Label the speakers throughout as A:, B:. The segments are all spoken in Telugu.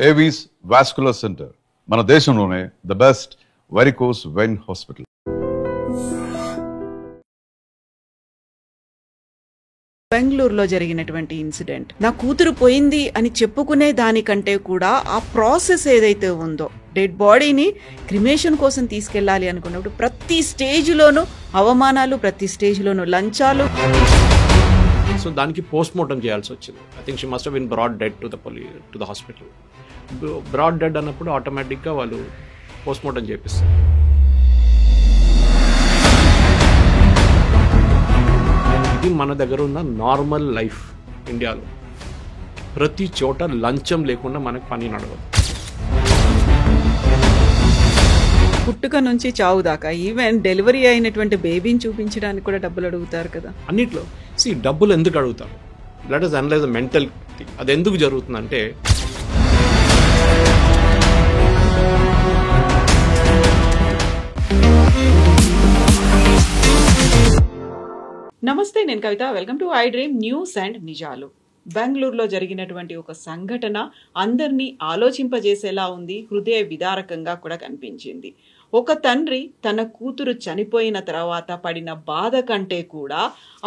A: ఏవీస్ వాస్కులర్ సెంటర్ మన దేశంలోనే the best varicose vein hospital.
B: బెంగళూరులో జరిగినటువంటి ఇన్సిడెంట్, నా కూతురు పోయింది అని చెప్పుకునే దానికంటే కూడా ఆ ప్రాసెస్ ఏదైతే ఉందో, డెడ్ బాడీని క్రిమేషన్ కోసం తీసుకెళ్ళాలి అనుకున్నప్పుడు ప్రతి స్టేజ్లోనూ అవమానాలు, ప్రతి స్టేజ్లోనూ లంచాలు.
C: సో దానికి పోస్ట్ మార్టం చేయాల్సి వచ్చింది. I think she must have been brought dead to the hospital. Brought dead అన్నప్పుడు ఆటోమేటిక్గా వాళ్ళు పోస్ట్ మార్టం చేపిస్తారు. ఇది మన దగ్గర ఉన్న నార్మల్ లైఫ్. ఇండియాలో ప్రతి చోట లంచం లేకుండా మనకు పని నడవదు.
B: పుట్టుక నుంచి చావు దాకా, ఈవెన్ డెలివరీ అయినటువంటి బేబీని చూపించడానికి కూడా డబ్బులు అడుగుతారు కదా.
C: అన్నిట్లో డబ్బులు ఎందుకు అడుగుతారు? Let us analyse the mental thing. అది ఎందుకు జరుగుతుందంటే,
B: నమస్తే, నేను Kavitha. Welcome to I dream news and నిజాలు. బెంగళూరులో జరిగినటువంటి ఒక సంఘటన అందరినీ ఆలోచింపజేసేలా ఉంది, హృదయ విదారకంగా కూడా కనిపించింది. ఒక తండ్రి తన కూతురు చనిపోయిన తర్వాత పడిన బాధ కంటే కూడా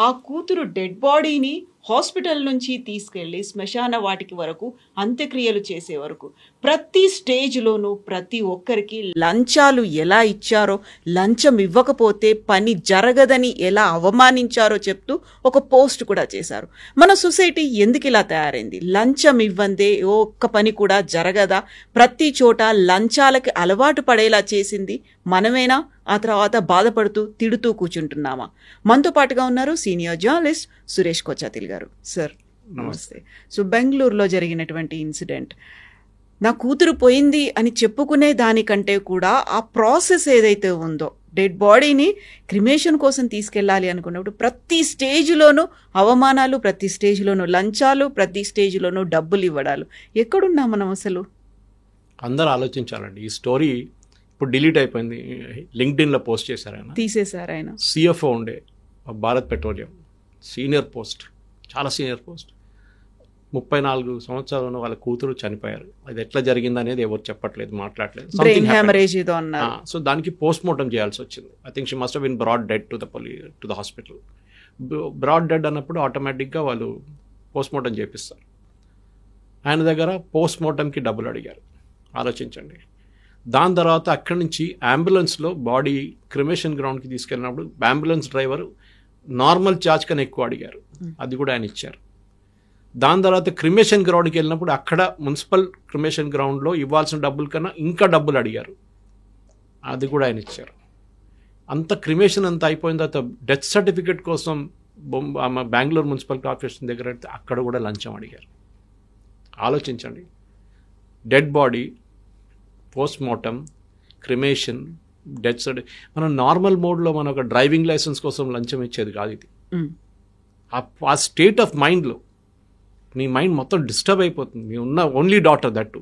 B: ఆ కూతురు డెడ్ బాడీని హాస్పిటల్ నుంచి తీసుకెళ్లి శ్మశాన వాటికి వరకు అంత్యక్రియలు చేసే వరకు ప్రతి స్టేజ్లోనూ ప్రతి ఒక్కరికి లంచాలు ఎలా ఇచ్చారో, లంచం ఇవ్వకపోతే పని జరగదని ఎలా అవమానించారో చెప్తూ ఒక పోస్ట్ కూడా చేశారు. మన సొసైటీ ఎందుకు ఇలా తయారైంది? లంచం ఇవ్వందే ఒక్క పని కూడా జరగదా? ప్రతి చోట లంచాలకి అలవాటు పడేలా చేసింది మనమేనా? ఆ తర్వాత బాధపడుతూ తిడుతూ కూర్చుంటున్నామా? మనతో పాటుగా ఉన్నారు సీనియర్ జర్నలిస్ట్ సురేష్ కొచ్చాతిల్ గారు. సార్ నమస్తే. సో బెంగళూరులో జరిగినటువంటి ఇన్సిడెంట్, నా కూతురు పోయింది అని చెప్పుకునే దానికంటే కూడా ఆ ప్రాసెస్ ఏదైతే ఉందో, డెడ్ బాడీని క్రిమేషన్ కోసం తీసుకెళ్ళాలి అనుకున్నప్పుడు ప్రతి స్టేజ్లోనూ అవమానాలు, ప్రతి స్టేజ్లోనూ లంచాలు, ప్రతి స్టేజ్లోనూ డబ్బులు ఇవ్వడాలు. ఎక్కడున్నా మనం అసలు?
C: అందరూ ఆలోచించాలండి. ఈ స్టోరీ ఇప్పుడు డిలీట్ అయిపోయింది. లింక్డ్ఇన్లో పోస్ట్ చేశారు, ఆయన
B: తీసేశారు. ఆయన
C: సిఎఫ్ఓ ఉండే భారత్ పెట్రోలియం, సీనియర్ పోస్ట్, చాలా సీనియర్ పోస్ట్. 34 సంవత్సరాలు వాళ్ళ కూతురు చనిపోయారు. అది ఎట్లా జరిగింది అనేది ఎవరు చెప్పట్లేదు, మాట్లాడలేదు. సో దానికి పోస్ట్ మార్టం చేయాల్సి వచ్చింది. I think she must have been brought dead to the hospital. Brought dead అన్నప్పుడు ఆటోమేటిక్గా వాళ్ళు పోస్ట్ మార్టం చేపిస్తారు. ఆయన దగ్గర పోస్ట్ మార్టంకి డబ్బులు అడిగారు. ఆలోచించండి. దాని తర్వాత అక్కడి నుంచి అంబులెన్స్లో బాడీ క్రిమేషన్ గ్రౌండ్కి తీసుకెళ్ళినప్పుడు అంబులెన్స్ డ్రైవర్ నార్మల్ ఛార్జ్ కన్నా ఎక్కువ అడిగారు. అది కూడా ఆయన ఇచ్చారు. దాని తర్వాత క్రిమేషన్ గ్రౌండ్కి వెళ్ళినప్పుడు అక్కడ మున్సిపల్ క్రిమేషన్ గ్రౌండ్లో ఇవ్వాల్సిన డబ్బుల కన్నా ఇంకా డబ్బులు అడిగారు. అది కూడా ఆయన ఇచ్చారు. అంత క్రిమేషన్ అంతా అయిపోయిన తర్వాత డెత్ సర్టిఫికేట్ కోసం బెంగళూరు మున్సిపల్ కార్పొరేషన్ దగ్గర అక్కడ కూడా లంచం అడిగారు. ఆలోచించండి. Dead body, post mortem, cremation, death certificate. మనం నార్మల్ మోడ్లో మన ఒక డ్రైవింగ్ లైసెన్స్ కోసం లంచం ఇచ్చేది కాదు ఇది. ఆ స్టేట్ ఆఫ్ మైండ్లో నీ మైండ్ మొత్తం డిస్టర్బ్ అయిపోతుంది. నీ ఉన్న only daughter that,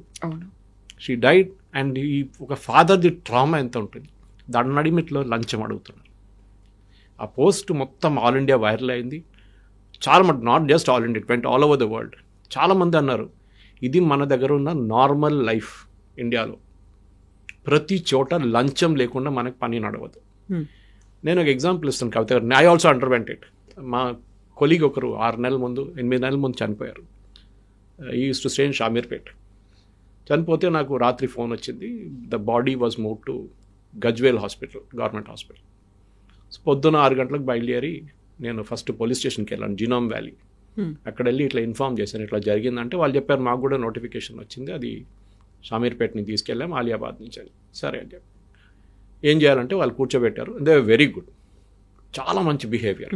C: she died. And ఈ ఒక ఫాదర్ది ట్రామా ఎంత ఉంటుంది, దాని నడిమిట్లో లంచం అడుగుతున్నారు. ఆ పోస్ట్ మొత్తం ఆల్ ఇండియా వైరల్ అయింది. చాలా మంది, not just all India, it went all over the world. చాలామంది అన్నారు ఇది మన దగ్గర ఉన్న నార్మల్ లైఫ్. ఇండియాలో ప్రతి చోట లంచం లేకుండా మనకు పని నడవదు. నేను ఒక ఎగ్జాంపుల్ ఇస్తాను కవిత గారు. I also underwent it. మా కొలీగ్ ఒకరు 8 నెలల ముందు చనిపోయారు. ఈ use to stay in Shamirpet. చనిపోతే నాకు రాత్రి ఫోన్ వచ్చింది. The body was move to Gajwel hospital, government hospital. పొద్దున 6 గంటలకు బయలుదేరి నేను ఫస్ట్ పోలీస్ స్టేషన్కి వెళ్ళాను, జినోమ్ వ్యాలీ. అక్కడ వెళ్ళి ఇట్లా ఇన్ఫామ్ చేశాను, ఇట్లా జరిగిందంటే వాళ్ళు చెప్పారు మాకు కూడా నోటిఫికేషన్ వచ్చింది, అది షామీర్పేట్ని తీసుకెళ్ళాం, ఆలియాబాద్ నుంచి అని. సరే అని చెప్పి ఏం చేయాలంటే వాళ్ళు కూర్చోబెట్టారు. దే వెరీ గుడ్, చాలా మంచి behaviour.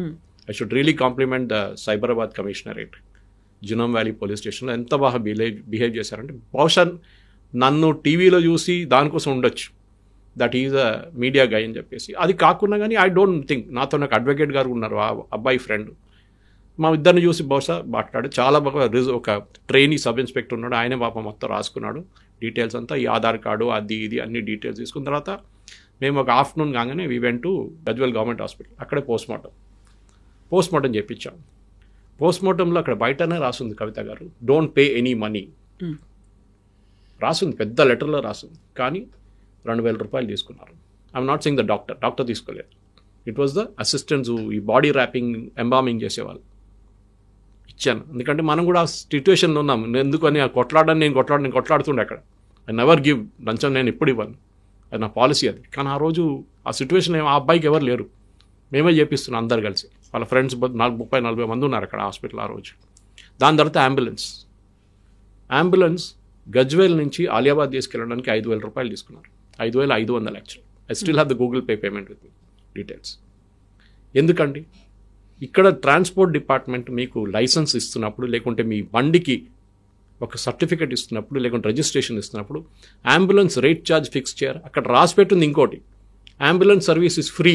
C: I should really compliment the Cyberabad commissionerate, genome valley police స్టేషన్లో ఎంత బాగా బిహేవ్ చేశారంటే, బహుశా నన్ను టీవీలో చూసి దానికోసం ఉండొచ్చు, దట్ ఈజ్ అ మీడియా గై అని చెప్పేసి. అది కాకుండా కానీ ఐ డోంట్ థింక్, నాతో నాకు అడ్వకేట్ గారు ఉన్నారు, ఆ అబ్బాయి ఫ్రెండ్, మా ఇద్దరిని చూసి బహుశా మాట్లాడు. చాలా బాగా ఒక ట్రైనీ సబ్ ఇన్స్పెక్టర్ ఉన్నాడు, ఆయనే పాప మొత్తం రాసుకున్నాడు డీటెయిల్స్ అంతా, ఈ ఆధార్ కార్డు అది ఇది అన్ని డీటెయిల్స్ తీసుకున్న తర్వాత మేము ఒక ఆఫ్టర్నూన్ కాగానే we went to Gajwel government hospital. అక్కడే పోస్ట్ మార్టం చేయించాం. పోస్ట్ మార్టంలో అక్కడ బయటనే రాసింది కవిత గారు, డోంట్ పే ఎనీ మనీ. రాసింది, పెద్ద లెటర్లో రాసింది. కానీ 2,000 రూపాయలు తీసుకున్నారు. I'm not saying the doctor తీసుకోలేదు. ఇట్ వాజ్ ద అసిస్టెంట్స్, ఈ బాడీ ర్యాపింగ్, ఎంబామింగ్ చేసేవాళ్ళు. ఇచ్చాను, ఎందుకంటే మనం కూడా ఆ సిచ్యువేషన్లో ఉన్నాం. ఎందుకని ఆ నేను కొట్లాడుతుండే అక్కడ. ఐ నెవర్ గివ్ లంచం, నేను ఎప్పుడు ఇవ్వను, అది నా పాలసీ అది. కానీ ఆ రోజు ఆ సిచ్యువేషన్ ఆ అబ్బాయికి ఎవరు లేరు, మేమే చేపిస్తున్నాం అందరు కలిసి. వాళ్ళ ఫ్రెండ్స్ 30-40 మంది ఉన్నారు అక్కడ హాస్పిటల్ ఆ రోజు. దాని తర్వాత అంబులెన్స్ గజ్వేల్ నుంచి ఆలియాబాద్ తీసుకెళ్ళడానికి 5,000 రూపాయలు తీసుకున్నారు. 5,500 actual. I still have the Google pay payment with me details. ఎందుకండి ఇక్కడ ట్రాన్స్పోర్ట్ డిపార్ట్మెంట్ మీకు లైసెన్స్ ఇస్తున్నప్పుడు, లేకుంటే మీ బండికి ఒక సర్టిఫికేట్ ఇస్తున్నప్పుడు, లేకుంటే రిజిస్ట్రేషన్ ఇస్తున్నప్పుడు అంబులెన్స్ రేట్ ఛార్జ్ ఫిక్స్ చేయరు. అక్కడ రాసి పెట్టింది ఇంకోటి, అంబులెన్స్ సర్వీస్ ఇస్ ఫ్రీ.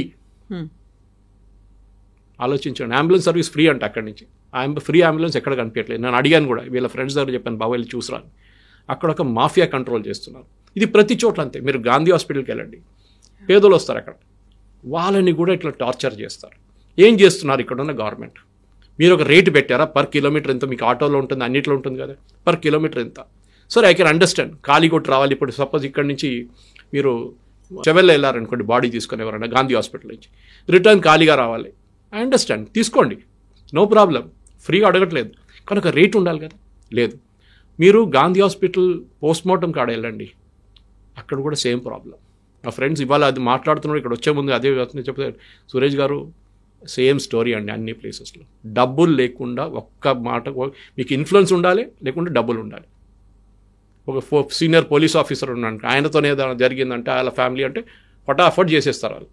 C: ఆలోచించండి, అంబులెన్స్ సర్వీస్ ఫ్రీ అంటే అక్కడి నుంచి ఫ్రీ అంబులెన్స్ ఎక్కడ కనిపించట్లేదు. నేను అడిగాను కూడా, వీళ్ళ ఫ్రెండ్స్ దగ్గర చెప్పాను, బాబు వెళ్ళి చూసిరాను. అక్కడ ఒక మాఫియా కంట్రోల్ చేస్తున్నారు. ఇది ప్రతి చోట్ల అంతే. మీరు గాంధీ హాస్పిటల్కి వెళ్ళండి, పేదలు వస్తారు అక్కడ, వాళ్ళని కూడా ఇట్లా టార్చర్ చేస్తారు. ఏం చేస్తున్నారు ఇక్కడ ఉన్న గవర్నమెంట్? మీరు ఒక రేటు పెట్టారా, పర్ కిలోమీటర్ ఎంత, మీకు ఆటోలో ఉంటుంది, అన్నిట్లో ఉంటుంది కదా, పర్ కిలోమీటర్ ఎంత. సరే, ఐ కెన్ అండర్స్టాండ్, ఖాళీ కొట్టి రావాలి. ఇప్పుడు సపోజ్ ఇక్కడ నుంచి మీరు చెవెల్లో వెళ్ళారనుకోండి, బాడీ తీసుకుని ఎవరైనా గాంధీ హాస్పిటల్ నుంచి, రిటర్న్ ఖాళీగా రావాలి. ఐ అండర్స్టాండ్, తీసుకోండి, నో ప్రాబ్లం, ఫ్రీగా అడగట్లేదు. కానీ ఒక రేటు ఉండాలి కదా, లేదు. మీరు గాంధీ హాస్పిటల్ పోస్ట్మార్టం కాడ వెళ్ళండి, అక్కడ కూడా సేమ్ ప్రాబ్లం. మా ఫ్రెండ్స్ ఇవాళ అది మాట్లాడుతున్నారు, ఇక్కడ వచ్చే ముందు అదే చెప్తారు, సురేష్ గారు సేమ్ స్టోరీ అండి. అన్ని ప్లేసెస్లో డబ్బులు లేకుండా, ఒక్క మాట, మీకు ఇన్ఫ్లుయెన్స్ ఉండాలి, లేకుంటే డబ్బులు ఉండాలి. ఒక సీనియర్ పోలీస్ ఆఫీసర్ ఉన్నాడు, ఆయనతోనే జరిగిందంటే వాళ్ళ ఫ్యామిలీ అంటే ఫటాఫట్ చేసేస్తారు వాళ్ళు,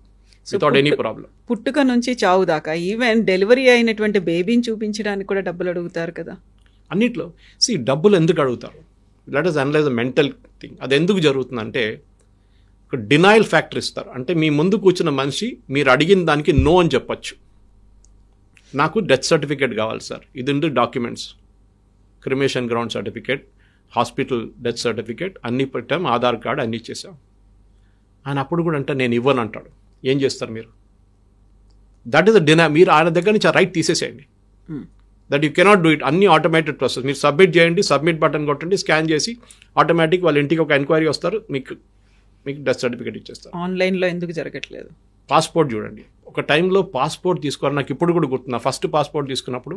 C: వితౌట్ ఎనీ ప్రాబ్లం.
B: పుట్టుక నుంచి చావు దాకా, ఈవెన్ డెలివరీ అయినటువంటి బేబీని చూపించడానికి కూడా డబ్బులు అడుగుతారు కదా
C: అన్నిట్లో. డబ్బులు ఎందుకు అడుగుతారు? Let us analyse the mental thing. అది ఎందుకు జరుగుతుందంటే ఒక డినైల్ ఫ్యాక్టర్ ఇస్తారు. అంటే మీ ముందు కూర్చున్న మనిషి మీరు అడిగిన దానికి నో అని చెప్పచ్చు. నాకు డెత్ సర్టిఫికేట్ కావాలి సార్, ఇది ఉంది documents, cremation ground certificate, hospital death certificate అన్నీ పెట్టాం, ఆధార్ కార్డు అన్నీ ఇచ్చేసాం. ఆయన అప్పుడు కూడా అంటే నేను ఇవ్వను అంటాడు. ఏం చేస్తారు మీరు? That is the deny. మీరు ఆయన దగ్గర నుంచి ఆ రైట్ తీసేసేయండి. That you cannot do it. అన్ని ఆటోమేటెడ్ ప్రాసెస్. మీరు సబ్మిట్ చేయండి, సబ్మిట్ బటన్ కొట్టండి, స్కాన్ చేసి ఆటోమేటిక్ వాళ్ళ ఇంటికి ఒక ఎంక్వైరీ వస్తారు, మీకు డెత్ సర్టిఫికేట్ ఇచ్చేస్తారు.
B: ఆన్లైన్లో ఎందుకు జరగట్లేదు?
C: పాస్పోర్ట్ చూడండి, ఒక టైంలో పాస్పోర్ట్ తీసుకోవాలి. నాకు ఇప్పుడు కూడా గుర్తున్నా, ఫస్ట్ పాస్పోర్ట్ తీసుకున్నప్పుడు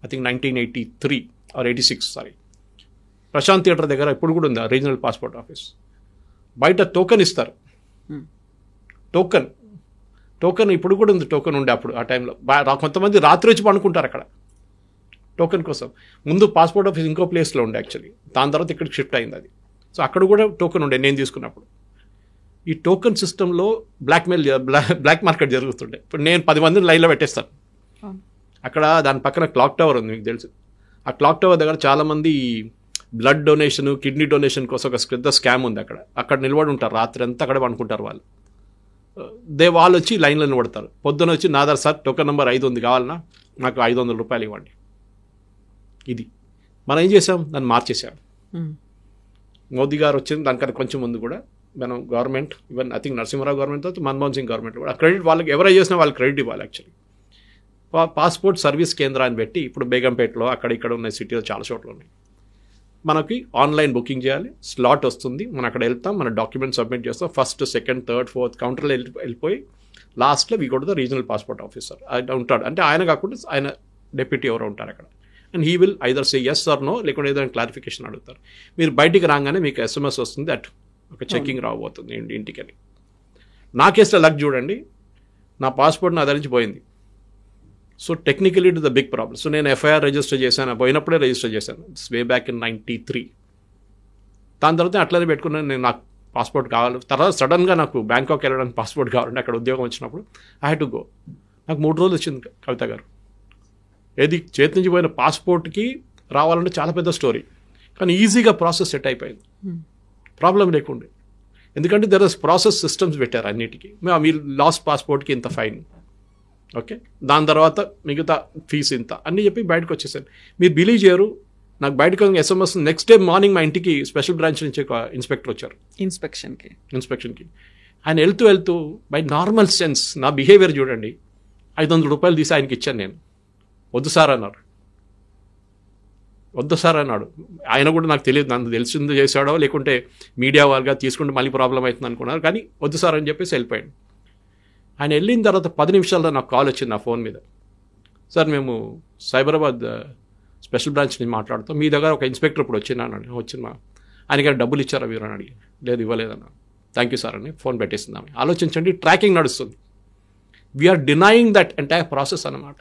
C: I think 1983 or 86 sorry, Prashanth theatre దగ్గర ఇప్పుడు కూడా ఉంది రీజనల్ పాస్పోర్ట్ ఆఫీస్. బయట టోకెన్ ఇస్తారు, టోకెన్ ఇప్పుడు కూడా ఉంది. టోకెన్ ఉండే అప్పుడు ఆ టైంలో కొంతమంది రాత్రి వచ్చి పండుకుంటారు అక్కడ టోకెన్ కోసం. ముందు పాస్పోర్ట్ ఆఫీస్ ఇంకో ప్లేస్లో ఉండే యాక్చువల్లీ, దాని తర్వాత ఇక్కడికి షిఫ్ట్ అయింది అది. సో అక్కడ కూడా టోకెన్ ఉండే నేను తీసుకున్నప్పుడు. ఈ టోకెన్ సిస్టంలో బ్లాక్ మార్కెట్ జరుగుతుండే. ఇప్పుడు నేను 10 మందిని లైన్లో పెట్టేస్తాను అక్కడ. దాని పక్కన క్లాక్ టవర్ ఉంది, మీకు తెలుసు. ఆ క్లాక్ టవర్ దగ్గర చాలామంది బ్లడ్ డొనేషన్, కిడ్నీ డొనేషన్ కోసం ఒక పెద్ద స్కామ్ ఉంది అక్కడ నిలబడి ఉంటారు, రాత్రి అంతా అక్కడ పండుకుంటారు వాళ్ళు. వాళ్ళు వచ్చి లైన్లో నిలబడతారు. పొద్దున వచ్చి నాదర్ సార్ టోకెన్ నెంబర్ 5 ఉంది, కావాలన్నా నాకు 500 రూపాయలు ఇవ్వండి. ఇది మనం ఏం చేసాం, దాన్ని మార్చేసాం. మోదీ గారు వచ్చింది దానికన్నా కొంచెం ముందు కూడా మనం government, even I think Narasimharao government తర్వాత మన్మోహన్ సింగ్ గవర్నమెంట్ కూడా క్రెడిట్ వాళ్ళకి, ఎవరైనా చేసినా వాళ్ళకి క్రెడిట్ ఇవ్వాలి యాక్చువల్లీ. పాస్పోర్ట్ సర్వీస్ కేంద్రాన్ని పెట్టి ఇప్పుడు బేగంపేటలో అక్కడ ఇక్కడ ఉన్న సిటీలో చాలా చోట్ల ఉన్నాయి. మనకి ఆన్లైన్ బుకింగ్ చేయాలి, స్లాట్ వస్తుంది, మనం అక్కడ వెళ్తాం, మన డాక్యుమెంట్ సబ్మిట్ చేస్తాం. ఫస్ట్, సెకండ్, థర్డ్, ఫోర్త్ కౌంటర్లో వెళ్ళిపోయి లాస్ట్లో we go to the regional passport officer ఆయన ఉంటాడు. అంటే ఆయన కాకుండా ఆయన డెప్యూటీ ఎవరో ఉంటారు అక్కడ. And he will either say yes or no, లేకుంటే ఏదైనా క్లారిఫికేషన్ అడుగుతారు. మీరు బయటికి రాగానే మీకు SMS వస్తుంది, దట్ ఒక చెక్కింగ్ రాబోతుంది ఇంటికని. నా కేసులో లక్ చూడండి, నా పాస్పోర్ట్ నా దగ్గర నుంచి పోయింది. So technically it the big problem. సో నేను FIR రిజిస్టర్ చేశాను, పోయినప్పుడే రిజిస్టర్ చేశాను, వే బ్యాక్ ఇన్ 93. దాని తర్వాత అట్లనే పెట్టుకున్నాను, నేను నాకు పాస్పోర్ట్ కావాలి. తర్వాత సడన్గా నాకు బ్యాంకాక్ వెళ్ళడానికి పాస్పోర్ట్ కావాలంటే అక్కడ ఉద్యోగం వచ్చినప్పుడు ఐ హ్యాడ్ టు గో. నాకు 3 రోజులు వచ్చింది కవిత గారు. ఏది చేతి నుంచి పోయిన పాస్పోర్ట్కి రావాలంటే చాలా పెద్ద స్టోరీ, కానీ ఈజీగా ప్రాసెస్ సెట్ అయిపోయింది, ప్రాబ్లం లేకుండా. ఎందుకంటే దర్ ఇస్ ప్రాసెస్ సిస్టమ్స్ పెట్టారు అన్నిటికీ. మీరు లాస్ట్ పాస్పోర్ట్కి ఇంత ఫైన్, ఓకే, దాని తర్వాత మిగతా ఫీజు ఇంత అన్నీ చెప్పి బయటకు వచ్చేసాను. మీరు బిలీవ్ చేయరు, నాకు బయటకు SMS నెక్స్ట్ డే మార్నింగ్ మా ఇంటికి స్పెషల్ బ్రాంచ్ నుంచి ఒక ఇన్స్పెక్టర్ వచ్చారు ఇన్స్పెక్షన్కి. ఆయన వెళ్తూ బై నార్మల్ సెన్స్ నా బిహేవియర్ చూడండి, 500 రూపాయలు తీసి ఆయనకి ఇచ్చాను నేను. వద్దు సార్ అన్నారు. వద్దు సార్ అన్నాడు. ఆయన కూడా నాకు తెలియదు, నన్ను తెలిసిందో చేశాడో లేకుంటే మీడియా వాళ్ళగా తీసుకుంటే మళ్ళీ ప్రాబ్లం అవుతుంది అనుకున్నారు, కానీ వద్దు సార్ అని చెప్పేసి వెళ్ళిపోయాడు. ఆయన వెళ్ళిన తర్వాత 10 నిమిషాల్లో నాకు కాల్ వచ్చింది నా ఫోన్ మీద. సార్ మేము సైబరాబాద్ స్పెషల్ బ్రాంచ్ నుంచి మాట్లాడుతాం, మీ దగ్గర ఒక ఇన్స్పెక్టర్ ఇప్పుడు వచ్చిన ఆయనకి డబ్బులు ఇచ్చారా మీరు అని అడిగి, లేదు ఇవ్వలేదన్నా. థ్యాంక్ యూ సార్ అని ఫోన్ పెట్టేసింది ఆమె. ఆలోచించండి, ట్రాకింగ్ నడుస్తుంది. We are denying that entire process అన్నమాట.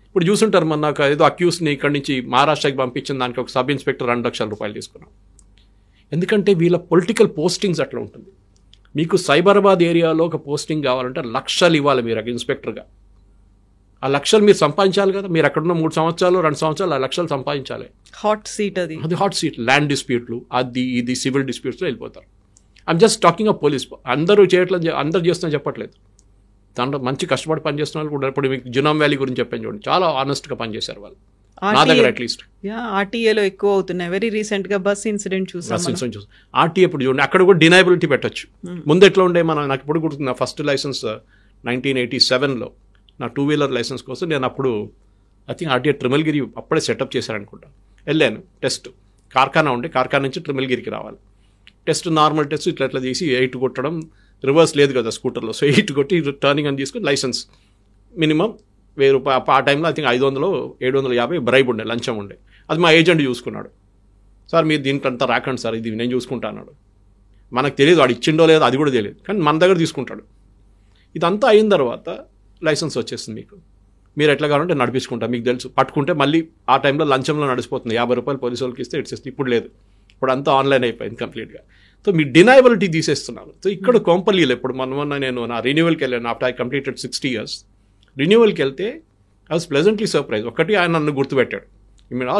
C: ఇప్పుడు చూసుంటారు, మన నాకు ఏదో అక్యూస్ని ఇక్కడి నుంచి మహారాష్ట్రకి పంపించిన దానికి ఒక సబ్ ఇన్స్పెక్టర్ 2 లక్షల రూపాయలు తీసుకున్నాం. ఎందుకంటే వీళ్ళ పొలిటికల్ పోస్టింగ్స్ అట్లా ఉంటుంది. మీకు సైబరాబాద్ ఏరియాలో ఒక పోస్టింగ్ కావాలంటే లక్షలు ఇవ్వాలి మీరు ఇన్స్పెక్టర్గా. ఆ లక్షలు మీరు సంపాదించాలి కదా. మీరు అక్కడున్న 3 సంవత్సరాలు 2 సంవత్సరాలు ఆ లక్షలు సంపాదించాలి.
B: హాట్ సీట్ అది
C: హాట్ సీట్. ల్యాండ్ డిస్ప్యూట్లు, అది ఇది సివిల్ డిస్ప్యూట్స్లో వెళ్ళిపోతారు. I'm just talking of police. అందరూ చేయట్లేదు, అందరూ చేస్తున్నా చెప్పట్లేదు. దాంట్లో మంచి కష్టపడి పనిచేస్తున్న వాళ్ళు కూడా. ఇప్పుడు మీకు జునామ్ వ్యాలీ గురించి చెప్పాను చూడండి, చాలా ఆనెస్ట్గా పనిచేశారు వాళ్ళు, నా దగ్గర అట్లీస్ట్.
B: ఆర్టీఏలో ఎక్కువ అవుతున్నాయి. వెరీ రీసెంట్ గా బస్ ఇన్సిడెంట్ చూసాం.
C: ఆర్టీఏ ఇప్పుడు చూడండి, అక్కడ కూడా డినైబిలిటీ పెట్టచ్చు. ముందు ఎట్లా ఉండే, నాకు ఇప్పుడు గుర్తుంది, నా ఫస్ట్ లైసెన్స్ 1987లో నా 2 వీలర్ లైసెన్స్ కోసం నేను అప్పుడు ఐ థింక్ ఆర్టీఏ ట్రిమల్గిరి అప్పుడే సెటప్ చేశారనుకుంటా. వెళ్ళాను టెస్ట్, కార్ఖానా ఉండే, కార్ఖానా నుంచి ట్రిమల్గిరికి రావాలి. టెస్ట్ నార్మల్ టెస్ట్ ఇట్లా తీసి 8 కొట్టడం, రివర్స్ లేదు కదా స్కూటర్లో, సో 8 కొట్టి టర్నింగ్ అని తీసుకుని లైసెన్స్ మినిమం 1000 రూపాయలు. ఆ టైంలో ఐ థింక్ 500 750 బ్రైబ్ ఉండే, లంచం ఉండే. అది మా ఏజెంట్ చూసుకున్నాడు. సార్ మీరు దీనికంతా రాకండి సార్, ఇది నేను చూసుకుంటా అన్నాడు. మనకు తెలియదు వాడు ఇచ్చిండో లేదో, అది కూడా తెలియదు, కానీ మన దగ్గర తీసుకుంటాడు. ఇదంతా అయిన తర్వాత లైసెన్స్ వచ్చేస్తుంది మీకు, మీరు ఎట్లా కావాలంటే నడిపించుకుంటా, మీకు తెలుసు. పట్టుకుంటే మళ్ళీ ఆ టైంలో లంచంలో నడిచిపోతుంది, 50 రూపాయలు పోలీసు వాళ్ళకి ఇస్తే ఇట్స్. ఇప్పుడు లేదు, ఇప్పుడు అంతా ఆన్లైన్ అయిపోయింది కంప్లీట్గా. సో మీ డినైబిలిటీ తీసేస్తున్నారు. సో ఇక్కడ కొంపల్లీలు ఇప్పుడు మొన్న నేను నా రెన్యువల్కి వెళ్ళాను. ఆఫ్టర్ ఐ కంప్లీటెడ్ 60 years రెన్యువల్కి వెళ్తే ఐ వాజ్ ప్లెజెంట్లీ సర్ప్రైజ్. ఒకటి ఆయన నన్ను గుర్తుపెట్టాడు.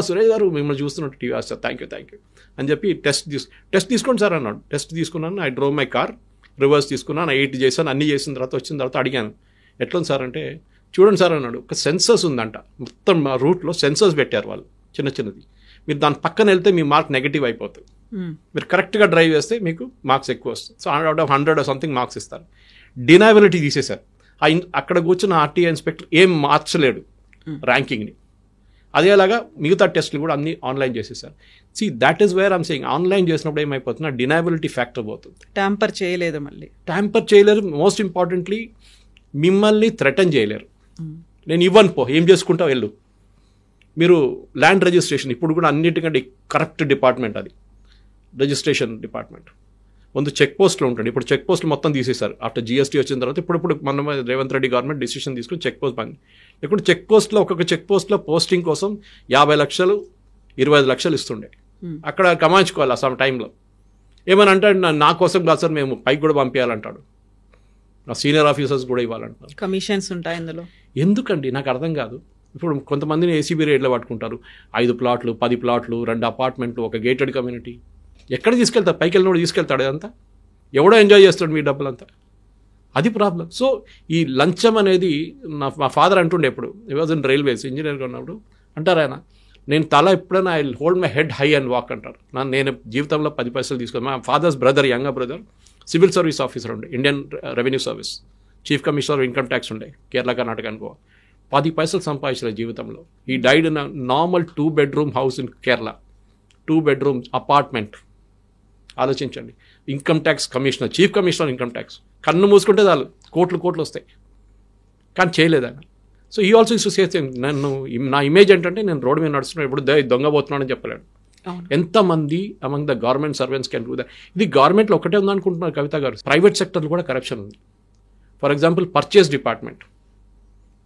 C: సురేష్ గారు మిమ్మల్ని చూస్తున్నట్టు టీవీ సార్, థ్యాంక్ యూ అని చెప్పి టెస్ట్ తీసుకోండి సార్ అన్నాడు. టెస్ట్ తీసుకున్నాను. I drove my car, reverse తీసుకున్నాను, 8 చేశాను. అన్నీ చేసిన తర్వాత వచ్చిన తర్వాత అడిగాను ఎట్లా సార్ అంటే, చూడండి సార్ అన్నాడు, ఒక సెన్సర్స్ ఉందంట, మొత్తం మా రూట్లో సెన్సర్స్ పెట్టారు వాళ్ళు, చిన్నది. మీరు దాని పక్కన వెళ్తే మీ మార్క్ నెగిటివ్ అయిపోతుంది. మీరు కరెక్ట్గా డ్రైవ్ చేస్తే మీకు మార్క్స్ ఎక్కువ వస్తుంది. So out of 100 something marks ఇస్తారు. డినైబిలిటీ తీసేశారు. అక్కడ కూర్చున్న ఆర్టీఏ ఇన్స్పెక్టర్ ఏం మార్చలేడు ర్యాంకింగ్ని. అదేలాగా మిగతా టెస్టులు కూడా అన్ని ఆన్లైన్ చేసేసారు. See that is where I'm saying, online చేసినప్పుడు ఏమైపోతుంది, డినైబిలిటీ ఫ్యాక్టర్ పోతుంది.
B: ట్యాంపర్ చేయలేదు, మళ్ళీ
C: ట్యాంపర్ చేయలేరు. మోస్ట్ ఇంపార్టెంట్లీ మిమ్మల్ని థ్రెటన్ చేయలేరు. నేను ఇవ్వను ఏం చేసుకుంటా వెళ్ళు. మీరు ల్యాండ్ రిజిస్ట్రేషన్ ఇప్పుడు కూడా అన్నిటికంటే కరెక్ట్ డిపార్ట్మెంట్ అది, రిజిస్ట్రేషన్ డిపార్ట్మెంట్. ముందు చెక్ పోస్ట్లో ఉంటుంది, ఇప్పుడు చెక్ పోస్టులు మొత్తం తీసేశారు ఆఫ్టర్ జిఎస్టీ వచ్చిన తర్వాత. ఇప్పుడు మన రేవంత్ రెడ్డి గవర్నమెంట్ డిసిషన్ తీసుకుని చెక్ పోస్ట్ పని. ఇప్పుడు చెక్ పోస్ట్లో ఒక్కొక్క చెక్ పోస్ట్లో పోస్టింగ్ కోసం 50 లక్షలు 25 లక్షలు ఇస్తుండే. అక్కడ కమాయించుకోవాలి ఆ టైంలో. ఏమని అంటాడు, నా కోసం కాదు సార్, మేము పైకి కూడా పంపించాలంటాడు. నా సీనియర్ ఆఫీసర్స్ కూడా ఇవ్వాలంటారు.
B: కమిషన్స్ ఉంటాయి అందులో.
C: ఎందుకండి నాకు అర్థం కాదు. ఇప్పుడు కొంతమందిని ఏసీబీ రేట్లో పట్టుకుంటారు, 5 ప్లాట్లు 10 ప్లాట్లు 2 అపార్ట్మెంట్లు, ఒక గేటెడ్ కమ్యూనిటీ. ఎక్కడ తీసుకెళ్తారు? పైకి వెళ్ళినోడు తీసుకెళ్తాడు. అదంతా ఎవడో ఎంజాయ్ చేస్తాడు మీ డబ్బులంతా. అది ప్రాబ్లం. సో ఈ లంచం అనేది మా ఫాదర్ అంటుండే ఎప్పుడు, ఈ వాజ్ ఇన్ రైల్వేస్ ఇంజనీర్గా ఉన్నప్పుడు అంటారు ఆయన, నేను తల ఎప్పుడైనా I hold my head high and walk అంటారు. నేను జీవితంలో 10 పైసలు తీసుకుని, మా father's brother, younger brother civil service officer ఉండే, Indian revenue service chief commissioner income tax ఉండే కేరళ కర్ణాటక అనుకో. 10 పైసలు సంపాదించలేదు జీవితంలో. ఈ died in normal 2 bedroom house in Kerala, 2 bedroom apartment. ఆలోచించండి. Income tax commissioner, chief commissioner income tax. కన్ను మూసుకుంటే చాలు కోట్లు వస్తాయి, కానీ చేయలేదు ఆయన. సో ఈ ఆల్సో ఇస్ టు సే, నన్ను నా ఇమేజ్ ఏంటంటే నేను రోడ్డు మీద నడుస్తున్నాను, ఇప్పుడు దొంగపోతున్నానని చెప్పలేడు. ఎంతమంది among the government servants can do that. ఇది గవర్నమెంట్లో ఒకటే ఉందనుకుంటున్నారు కవిత గారు, ప్రైవేట్ సెక్టర్లో కూడా కరప్షన్ ఉంది. ఫర్ ఎగ్జాంపుల్ పర్చేస్ డిపార్ట్మెంట్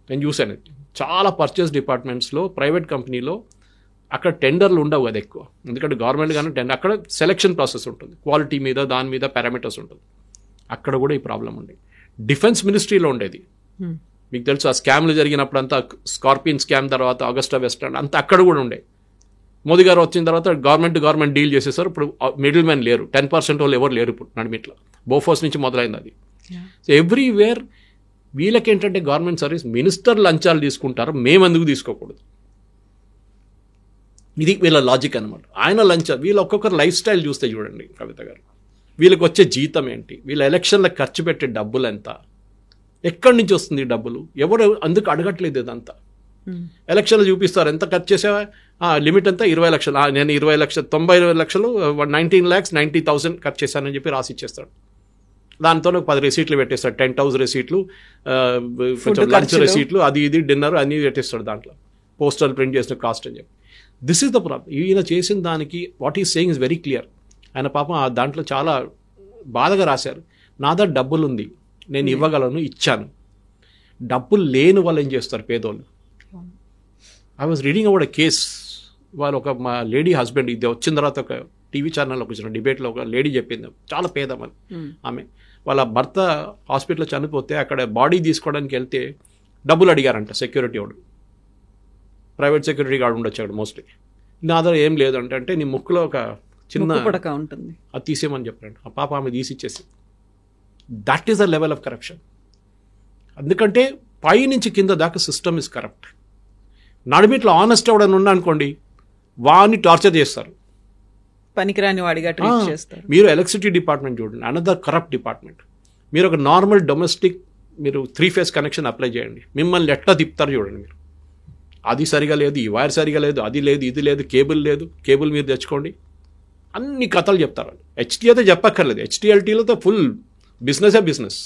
C: నేను చూశాను. చాలా పర్చేస్ డిపార్ట్మెంట్స్లో ప్రైవేట్ కంపెనీలో అక్కడ టెండర్లు ఉండవు కదా ఎక్కువ, ఎందుకంటే గవర్నమెంట్ కానీ టెండర్, అక్కడ సెలెక్షన్ ప్రాసెస్ ఉంటుంది, క్వాలిటీ మీద దాని మీద పారామీటర్స్ ఉంటుంది. అక్కడ కూడా ఈ ప్రాబ్లం ఉంది. డిఫెన్స్ మినిస్ట్రీలో ఉండేది మీకు తెలుసు, ఆ స్కామ్లు జరిగినప్పుడు అంతా, స్కార్పియన్ స్కామ్ తర్వాత ఆగస్టా వెస్టర్న్ అంతా అక్కడ కూడా ఉండే. మోదీ గారు వచ్చిన తర్వాత గవర్నమెంట్ డీల్ చేసేసారు. ఇప్పుడు మిడిల్ మ్యాన్ లేరు, 10% వాళ్ళు ఎవరు లేరు ఇప్పుడు నడిమిట్లో. బోఫోర్స్ నుంచి మొదలైంది అది. సో ఎవ్రీవేర్ వీళ్ళకేంటంటే గవర్నమెంట్ సర్వీస్ మినిస్టర్ లంచాలు తీసుకుంటారు, మేమెందుకు తీసుకోకూడదు, ఇది వీళ్ళ లాజిక్ అనమాట. ఆయన లంచాలు, వీళ్ళ ఒక్కొక్కరు లైఫ్ స్టైల్ చూస్తే చూడండి కవిత గారు, వీళ్ళకి వచ్చే జీతం ఏంటి, వీళ్ళ ఎలక్షన్లకు ఖర్చు పెట్టే డబ్బులు ఎంత, ఎక్కడి నుంచి వస్తుంది డబ్బులు, ఎవరు అందుకు అడగట్లేదు ఇదంతా. ఎలక్షన్లు చూపిస్తారు ఎంత ఖర్చు చేసావా, లిమిట్ అంతా 20 లక్షలు, నేను 20 లక్షలు 90 లక్షలు 19,90,000 ఖర్చు చేశానని చెప్పి రాసి ఇచ్చేస్తాడు. దాంతో 10 రెసీట్లు పెట్టేస్తాడు, 10,000 రెసీట్లు, కొంచెం లంచ్ రెసీట్లు, అది ఇది డిన్నర్ అన్నీ పెట్టేస్తాడు దాంట్లో, పోస్టల్ ప్రింట్ చేసిన కాస్ట్ అని చెప్పి. This is the problem. ఈయన చేసిన దానికి what is saying is very clear. ఆయన పాపం దాంట్లో చాలా బాధగా రాశారు, నా దగ్గర డబ్బులు ఉంది, నేను ఇవ్వగలను, ఇచ్చాను. డబ్బులు లేని వాళ్ళు ఏం చేస్తారు పేదోళ్ళు. I was reading about a case. వాళ్ళు ఒక మా లేడీ హస్బెండ్, ఇది వచ్చిన తర్వాత ఒక టీవీ ఛానల్లో వచ్చిన డిబేట్లో ఒక లేడీ చెప్పింది, చాలా పేదమని ఆమె, వాళ్ళ భర్త హాస్పిటల్లో చనిపోతే అక్కడ బాడీ తీసుకోవడానికి వెళ్తే డబ్బులు అడిగారంట సెక్యూరిటీ వాడు, ప్రైవేట్ సెక్యూరిటీ గార్డు ఉండొచ్చు అక్కడ మోస్ట్లీ. నా దగ్గర ఏం లేదు అంటే నీ ముక్కులో ఒక చిన్న
B: పడక ఉంటుంది, అది
C: తీసేయమని చెప్పారంట. ఆ పాప ఆమె తీసి ఇచ్చేసి. That is the level of corruption. ఎందుకంటే పై నుంచి కింద దాకా సిస్టమ్ ఇస్ కరప్ట్. నడిమిట్లో ఆనెస్ట్ ఎవడని ఉన్నా అనుకోండి, వాడిని టార్చర్ చేస్తారు,
B: పనికిరాని వాడిగా ట్రీట్ చేస్తారు.
C: మీరు ఎలక్ట్రిసిటీ డిపార్ట్మెంట్ చూడండి, అనదర్ కరప్ట్ డిపార్ట్మెంట్. మీరు ఒక నార్మల్ డొమెస్టిక్ మీరు 3 ఫేజ్ కనెక్షన్ అప్లై చేయండి, మిమ్మల్ని ఎట్లా తిప్పుతారు చూడండి. మీరు అది సరిగా లేదు, ఈ వైర్ సరిగా లేదు, అది లేదు, ఇది లేదు, కేబుల్ లేదు, కేబుల్ మీరు తెచ్చుకోండి, అన్ని కథలు చెప్తారు. హెచ్టీ అయితే చెప్పక్కర్లేదు, హెచ్టీఎల్టీలతో ఫుల్ బిజినెస్.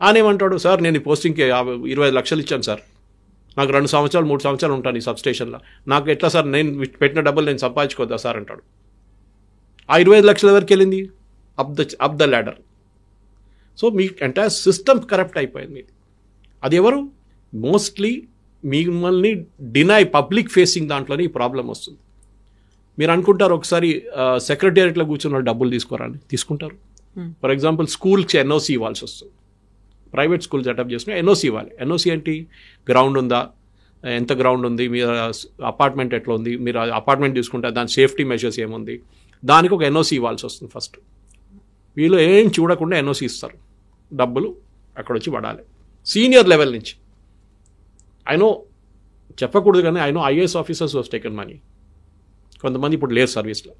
C: ఆనేమంటాడు, సార్ నేను ఈ పోస్టింగ్కి 20 లక్షలు ఇచ్చాను సార్, నాకు 2 సంవత్సరాలు 3 సంవత్సరాలు ఉంటాను ఈ సబ్స్టేషన్లో, నాకు ఎట్లా సార్, నేను పెట్టిన డబ్బులు నేను సంపాదించుకోద్దా సార్ అంటాడు. ఆ 25 లక్షల వరకు వెళ్ళింది up the ladder. So me entire system corrupt అయిపోయింది. అది ఎవరు మోస్ట్లీ మిమ్మల్ని డినై పబ్లిక్ ఫేసింగ్ దాంట్లోనే ఈ ప్రాబ్లం వస్తుంది. మీరు అనుకుంటారు ఒకసారి సెక్రటేరియట్లో కూర్చున్న డబ్బులు తీసుకోరని, తీసుకుంటారు. ఫర్ ఎగ్జాంపుల్ స్కూల్కి ఎన్ఓసి ఇవ్వాల్సి వస్తుంది. ప్రైవేట్ స్కూల్ సెటప్ చేసుకుని ఎన్ఓసి ఇవ్వాలి. ఎన్ఓసి ఏంటి, గ్రౌండ్ ఉందా, ఎంత గ్రౌండ్ ఉంది, మీరు అపార్ట్మెంట్ ఎట్లా ఉంది, మీరు అపార్ట్మెంట్ తీసుకుంటే దాని సేఫ్టీ మెజర్స్ ఏముంది, దానికి ఒక ఎన్ఓసి ఇవ్వాల్సి వస్తుంది ఫస్ట్. వీళ్ళు ఏం చూడకుండా ఎన్ఓసి ఇస్తారు, డబ్బులు అక్కడ వచ్చి పడాలి సీనియర్ లెవెల్ నుంచి. ఐ నో చెప్పకూడదు కానీ I know IAS officers was taken money. కొంతమంది ఇప్పుడు లేరు సర్వీస్లో,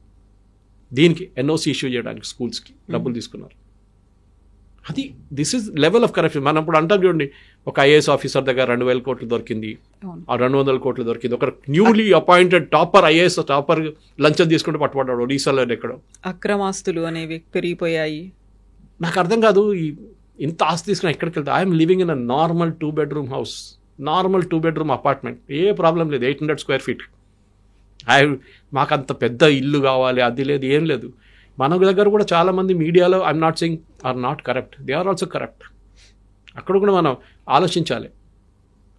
C: దీనికి ఎన్ఓసి ఇష్యూ చేయడానికి స్కూల్స్కి డబ్బులు తీసుకున్నారు. అది this is level of corruption. మనం ఇప్పుడు అంటాం చూడండి, ఒక ఐఏఎస్ ఆఫీసర్ దగ్గర 2,000 కోట్లు దొరికింది, ఆ 200 కోట్లు దొరికింది. ఒక newly appointed topper IAS topper లంచం తీసుకుంటే పట్టుబడ్డాడు ఒడిశాలో ఎక్కడో.
B: అక్రమాస్తులు అనేవి పెరిగిపోయాయి. నాకు
C: అర్థం కాదు, ఇంత ఆస్తి తీసుకుని ఎక్కడికి వెళ్తా. I'm living in a normal 2-bedroom house, normal 2-bedroom apartment, A problem లేదు, 800 square feet. మాకు అంత పెద్ద ఇల్లు కావాలి, అది లేదు, ఏం లేదు. మన దగ్గర కూడా చాలామంది మీడియాలో I'm not saying are not corrupt, they are also corrupt. అక్కడ కూడా మనం ఆలోచించాలి,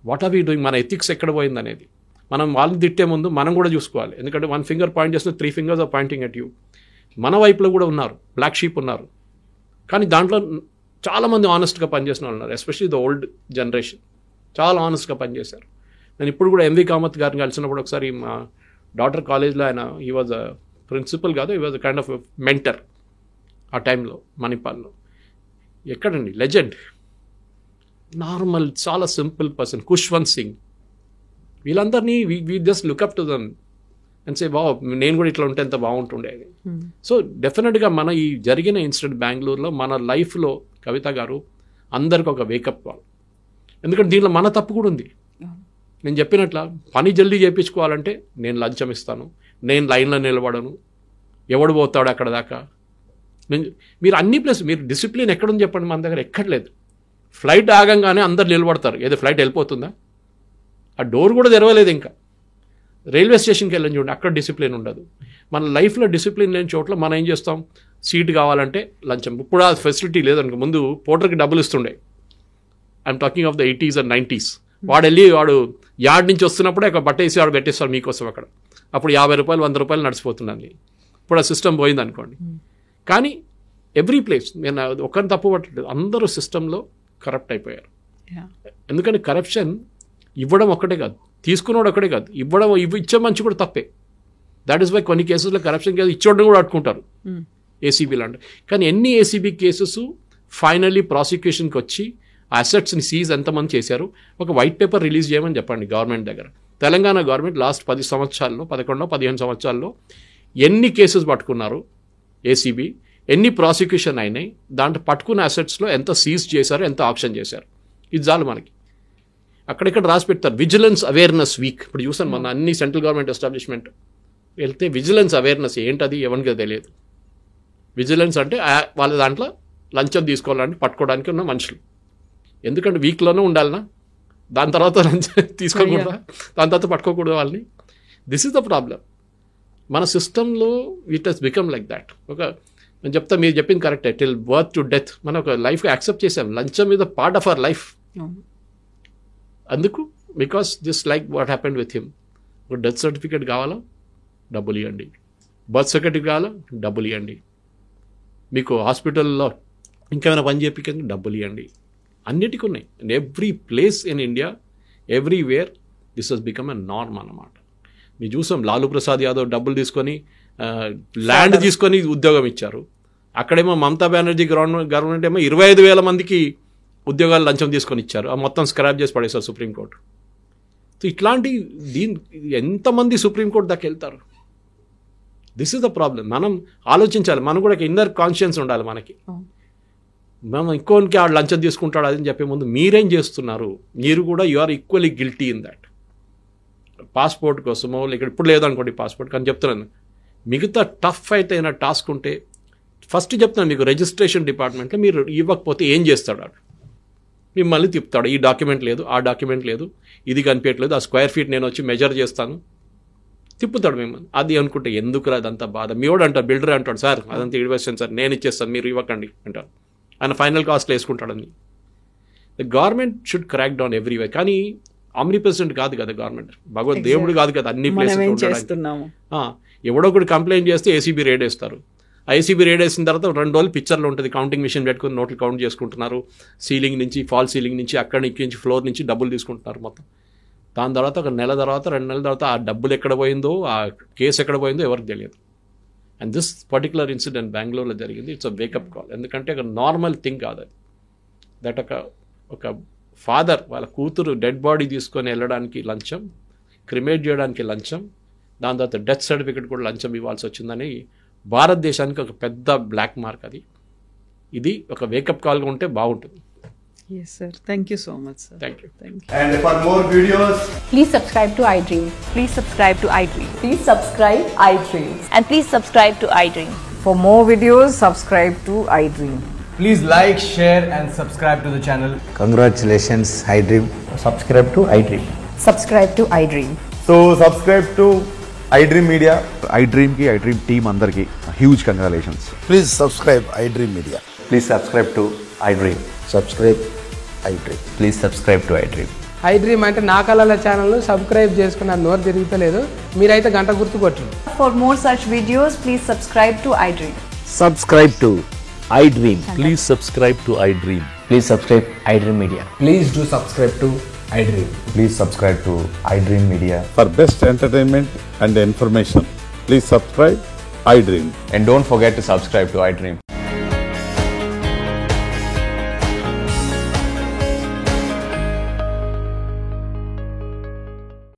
C: వాట్ ఆర్ వీ డూయింగ్, మన ఎథిక్స్ ఎక్కడ పోయింది అనేది. మనం వాళ్ళని తిట్టే ముందు మనం కూడా చూసుకోవాలి. ఎందుకంటే 1 finger పాయింట్ చేస్తే 3 fingers are pointing at you. మన వైపులో కూడా ఉన్నారు, బ్లాక్ షీప్ ఉన్నారు. కానీ దాంట్లో చాలామంది ఆనెస్ట్గా పనిచేసిన వాళ్ళు ఉన్నారు, ఎస్పెషల్లీ ద ఓల్డ్ జనరేషన్ చాలా ఆనెస్ట్గా పనిచేశారు. నేను ఇప్పుడు కూడా ఎంవి కామత్ గారిని కలిసినప్పుడు ఒకసారి మా డాటర్ కాలేజ్లో ఆయన, హీ వాజ్ అ ప్రిన్సిపల్ కాదు, he was kind of mentor ఆ టైంలో మణిపాల్లో. ఎక్కడండి లెజెండ్, నార్మల్ చాలా సింపుల్ పర్సన్, ఖుష్వంత్ సింగ్. వీళ్ళందరినీ we just look up to them and say wow, నేను కూడా ఇట్లా ఉంటే ఎంత బాగుంటుండేది. సో డెఫినెట్గా మన ఈ జరిగిన ఇన్సిడెంట్ బెంగళూరులో మన లైఫ్లో కవిత గారు అందరికి ఒక వేకప్ కాల్. ఎందుకంటే దీంట్లో మన తప్పు కూడా ఉంది. నేను చెప్పినట్ల పని జల్దీ చేయించుకోవాలంటే నేను లంచం ఇస్తాను, నేను లైన్లో నిలబడను, ఎవడు పోతాడు అక్కడ దాకా. మీరు అన్ని ప్లేస్, మీరు డిసిప్లిన్ ఎక్కడుంది చెప్పండి, మన దగ్గర ఎక్కడలేదు. ఫ్లైట్ ఆగంగానే అందరు నిలబడతారు, ఏదో ఫ్లైట్ వెళ్ళిపోతుందా, ఆ డోర్ కూడా తెరవలేదు ఇంకా. రైల్వే స్టేషన్కి వెళ్ళని చూడండి, అక్కడ డిసిప్లిన్ ఉండదు. మన లైఫ్లో డిసిప్లిన్ లేని చోట్ల మనం ఏం చేస్తాం, సీట్ కావాలంటే లంచం. ఇప్పుడు ఆ ఫెసిలిటీ లేదనుకో, ముందు పోర్టర్కి డబ్బులు ఇస్తుండే. I'm talking of the 80s and 90s. వాడు వెళ్ళి వాడు యార్డ్ నుంచి వస్తున్నప్పుడే ఒక బట్ట వేసి వాడు పెట్టేస్తాడు మీకోసం అక్కడ. అప్పుడు 50 రూపాయలు 100 రూపాయలు నడిచిపోతుందండి. ఇప్పుడు ఆ సిస్టమ్ పోయింది అనుకోండి. కానీ ఎవ్రీ ప్లేస్, నేను ఒకరిని తప్పు పట్టలేదు, అందరూ సిస్టంలో కరప్ట్ అయిపోయారు. ఎందుకంటే కరప్షన్ ఇవ్వడం ఒక్కటే కాదు, తీసుకున్నవాడు ఒక్కటే కాదు, ఇచ్చే మంచి కూడా తప్పే. దాట్ ఈస్ వై కొన్ని కేసెస్లో కరప్షన్ కేసు ఇచ్చోడని కూడా అట్టుకుంటారు ఏసీబీ లాంటి. కానీ ఎన్ని ఏసీబీ కేసెస్ ఫైనల్లీ ప్రాసిక్యూషన్కి వచ్చి అసెట్స్ని సీజ్ ఎంతమంది చేశారు, ఒక వైట్ పేపర్ రిలీజ్ చేయమని చెప్పండి గవర్నమెంట్ దగ్గర. తెలంగాణ గవర్నమెంట్ లాస్ట్ 10 సంవత్సరాల్లో 11-15 సంవత్సరాల్లో ఎన్ని కేసెస్ పట్టుకున్నారు ఏసీబీ, ఎన్ని ప్రాసిక్యూషన్ అయినాయి, దాంట్లో పట్టుకున్న అసెట్స్లో ఎంత సీజ్ చేశారు, ఎంత ఆప్షన్ చేశారు, ఇది చాలు మనకి. అక్కడిక్కడ రాసి పెడతారు విజిలెన్స్ అవేర్నెస్ వీక్. ఇప్పుడు చూసాను మన అన్ని సెంట్రల్ గవర్నమెంట్ ఎస్టాబ్లిష్మెంట్ వెళ్తే విజిలెన్స్ అవేర్నెస్ ఏంటది ఎవరికి తెలియదు. విజిలెన్స్ అంటే వాళ్ళ దాంట్లో లంచం తీసుకోవాలని పట్టుకోవడానికి ఉన్న మనుషులు. ఎందుకంటే వీక్లోనే ఉండాలనా, దాని తర్వాత లంచం తీసుకోకూడదా, దాని తర్వాత పట్టుకోకూడదు వాళ్ళని. This is the problem. మన సిస్టంలో it has become like that. నేను చెప్తా, మీరు చెప్పింది కరెక్టే, టిల్ బర్త్ టు డెత్ మనం ఒక లైఫ్కి యాక్సెప్ట్ చేసాం. లంచం మీద పార్ట్ ఆఫ్ అవర్ లైఫ్. అందుకు because this like what happened with him. ఒక డెత్ సర్టిఫికేట్ కావాలా, డబ్బులు ఇవ్వండి. బర్త్ సర్టిఫికేట్ కావాలా, డబ్బులు ఇవ్వండి. మీకు హాస్పిటల్లో ఇంకేమైనా పని చేయించండి, డబ్బులు ఇవ్వండి. అన్నిటికీ ఉన్నాయి. And every place in India, everywhere this has become a norm అన్నమాట. మీరు చూసాం లాలూ ప్రసాద్ యాదవ్ డబ్బులు తీసుకొని ల్యాండ్ తీసుకొని ఉద్యోగం ఇచ్చారు. అక్కడేమో మమతా బెనర్జీ గవర్నమెంట్ ఏమో 25,000 మందికి ఉద్యోగాలు లంచం తీసుకొని ఇచ్చారు. ఆ మొత్తం స్క్రాప్ చేసి పడేశారు సుప్రీంకోర్టు. సో ఇట్లాంటి ఎంతమంది సుప్రీంకోర్టు దాకా వెళ్తారు? This is the problem. మనం ఆలోచించాలి. మనం కూడా ఇన్నర్ కాన్షియన్స్ ఉండాలి మనకి. మనం ఇంకోనికి ఆ లంచం తీసుకుంటాడు అని చెప్పే ముందు మీరేం చేస్తున్నారు? మీరు కూడా you are equally guilty in that. Passport కోసమో లేక ఇప్పుడు లేదనుకోండి పాస్పోర్ట్ కానీ చెప్తున్నాను, మిగతా టఫ్ అయితే అయినా టాస్క్ ఉంటే ఫస్ట్ చెప్తాను మీకు, రిజిస్ట్రేషన్ డిపార్ట్మెంట్లో మీరు ఇవ్వకపోతే ఏం చేస్తాడు వాడు? మిమ్మల్ని తిప్పుతాడు. ఈ డాక్యుమెంట్ లేదు, ఆ డాక్యుమెంట్ లేదు, ఇది కనిపించట్లేదు, ఆ స్క్వేర్ ఫీట్ నేను వచ్చి మెజర్ చేస్తాను, తిప్పుతాడు మిమ్మల్ని. అది అనుకుంటే ఎందుకు అదంతా బాధ? మీవాడు అంటాడు, బిల్డర్ అంటాడు, సార్ అదంతా ఇవ్వచ్చాను సార్, నేను ఇచ్చేస్తాను, మీరు ఇవ్వకండి అంటాడు. ఆయన ఫైనల్ కాస్ట్లో వేసుకుంటాడని. The government should crack down every way. కానీ ఆమ్నిప్రెసెంట్ కాదు కదా గవర్నమెంట్, భగవద్ దేవుడు కాదు కదా అన్ని ప్లేసెస్. ఎవడో ఒకటి కంప్లైంట్ చేస్తే ఏసీబీ రేడ్ వేస్తారు. ఐసీబీ రేడ్ వేసిన తర్వాత 2 రోజులు పిక్చర్లో ఉంటుంది, కౌంటింగ్ మిషన్ పెట్టుకుని నోట్లు కౌంట్ చేసుకుంటున్నారు. సీలింగ్ నుంచి, ఫాల్ సీలింగ్ నుంచి, అక్కడి నుంచి ఫ్లోర్ నుంచి డబ్బులు తీసుకుంటున్నారు మొత్తం. దాని తర్వాత 1 నెల తర్వాత 2 నెలల తర్వాత ఆ డబ్బులు ఎక్కడ పోయిందో, ఆ కేసు ఎక్కడ పోయిందో ఎవరికి తెలియదు. అండ్ దిస్ పర్టికులర్ ఇన్సిడెంట్ బెంగళూరులో జరిగింది. It's a wake up call. ఎందుకంటే ఒక నార్మల్ థింగ్ కాదు అది. దట్ ఒక ఫాదర్ వాళ్ళ కూతురు డెడ్ బాడీ తీసుకొని వెళ్ళడానికి లంచం, క్రిమేట్ చేయడానికి లంచం, దాని తర్వాత డెత్ సర్టిఫికేట్ కూడా లంచం ఇవ్వాల్సి వచ్చిందని భారతదేశానికి ఒక పెద్ద బ్లాక్ మార్క్ అది. ఇది ఒక వేకప్ కాల్గా ఉంటే బాగుంటుంది.
B: Yes, sir. Thank you so much, sir.
C: Thank you.
D: And for more videos,
E: please subscribe to iDream.
F: Please subscribe to iDream.
E: Please subscribe iDream.
F: And please subscribe to iDream.
G: For more videos, subscribe to iDream.
D: please like, share and subscribe to the channel.
H: Congratulations, iDream.
D: Subscribe to iDream.
E: Subscribe to iDream.
D: So subscribe to iDream Media.
A: iDream ki, iDream team andarki huge congratulations.
H: Please subscribe iDream Media.
D: Please subscribe to iDream.
H: Subscribe iDream.
D: Please subscribe to iDream.
G: iDream అంటే నా కళల ఛానల్ సబ్స్క్రైబ్ చేసుకున్న నోరు తిరుగుతలేదు, మీరైతే గంట గుర్తు కొట్టండి.
F: For more such videos, please subscribe to iDream.
H: Subscribe to iDream.
I: Please subscribe to iDream.
D: Please subscribe iDream Media.
H: Please do subscribe to iDream.
D: Please subscribe to iDream Media.
J: For best entertainment and information, please subscribe iDream.
D: And don't forget to subscribe to iDream.